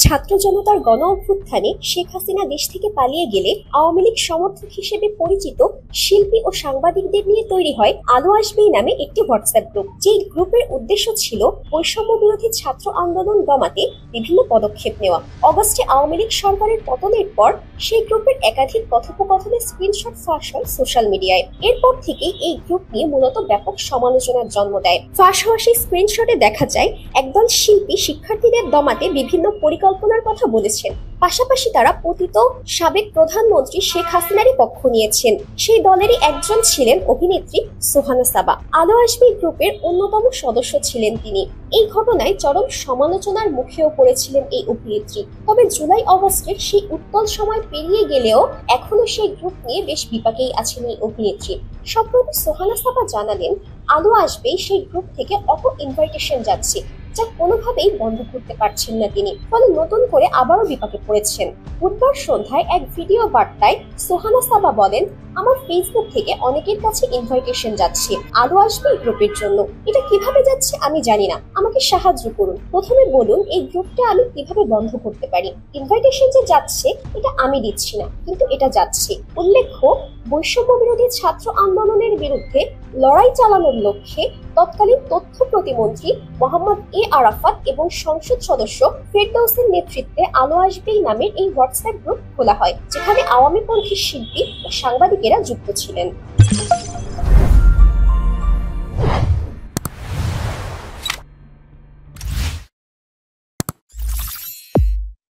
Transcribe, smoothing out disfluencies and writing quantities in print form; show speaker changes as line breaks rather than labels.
ছাত্র জনতার গণ অভ্যুত্থানে শেখ হাসিনা দেশ থেকে পালিয়ে গেলে আওয়ামী লীগ সমর্থক হিসেবে পরিচিত শিল্পী ও সাংবাদিকদের নিয়ে তৈরি হয় আলো আসবেই নামে একটি হোয়াটসঅ্যাপ গ্রুপ। যেই গ্রুপের উদ্দেশ্য ছিল বৈষম্য বিরোধী ছাত্র আন্দোলন দমাতে বিভিন্ন পদক্ষেপ নেওয়া। অগস্টে আওয়ামী লীগ সরকারের পতনের পর সেই গ্রুপের একাধিক কথোপকথনের স্ক্রিনশট ফাঁস হয় সোশ্যাল মিডিয়ায়। এরপর থেকেই এই গ্রুপ নিয়ে মূলত ব্যাপক সমালোচনার জন্ম দেয়। ফাঁস হওয়া সেই স্ক্রিনশটে দেখা যায় একদল শিল্পী শিক্ষার্থীদের দমাতে বিভিন্ন পরিকল্পনার কথা বলেছেন। পাশাপাশি তারা পতিত সাবেক প্রধানমন্ত্রী শেখ হাসিনারই পক্ষ নিয়েছেন। সেই দলেরই একজন ছিলেন অভিনেত্রী সোহানা সাবা। আলো আসবেই গ্রুপের অন্যতম সদস্য ছিলেন তিনি। এই ঘটনায় চরম সমালোচনার মুখেও পড়েছিলেন এই অভিনেত্রী। তবে জুলাই অগস্টের সেই উত্তাল সময় পেরিয়ে গেলেও এখনো সেই গ্রুপ নিয়ে বেশ বিপাকেই আছেন এই অভিনেত্রী। সম্প্রতি সোহানা সাবা জানালেন, আলো আসবেই সেই গ্রুপ থেকে অটো ইনভাইটেশন যাচ্ছে, যা কোনোভাবেই বন্ধ করতে পারছেন না তিনি। ফলে নতুন করে আবারও বিপাকে পড়েছেন। বুধবার সন্ধ্যায় এক ভিডিও বার্তায় সোহানা সাবা বলেন, আমার ফেসবুক থেকে অনেকের কাছে ইনভাইটেশন যাচ্ছে আলো আসবেই গ্রুপের জন্য। এটা কিভাবে যাচ্ছে আমি জানি না, আমাকে সাহায্য করুন। প্রথমে বলুন এই গ্রুপটা আমি কিভাবে বন্ধ করতে পারি। ইনভাইটেশন যে যাচ্ছে এটা আমি দিচ্ছি না, কিন্তু এটা যাচ্ছে। উল্লেখ্য, বৈষম্য বিরোধী ছাত্র আন্দোলনের বিরুদ্ধে লড়াই চালানোর লক্ষ্যে তৎকালীন তথ্য প্রতিমন্ত্রী মোহাম্মদ এ আরাফাত এবং সংসদ সদস্য ফেরদৌসের নেতৃত্বে আলো আসবেই নামের এই হোয়াটসঅ্যাপ গ্রুপ খোলা হয়, যেখানে আওয়ামীপন্থী শিল্পী ও সাংবাদিকেরা যুক্ত ছিলেন।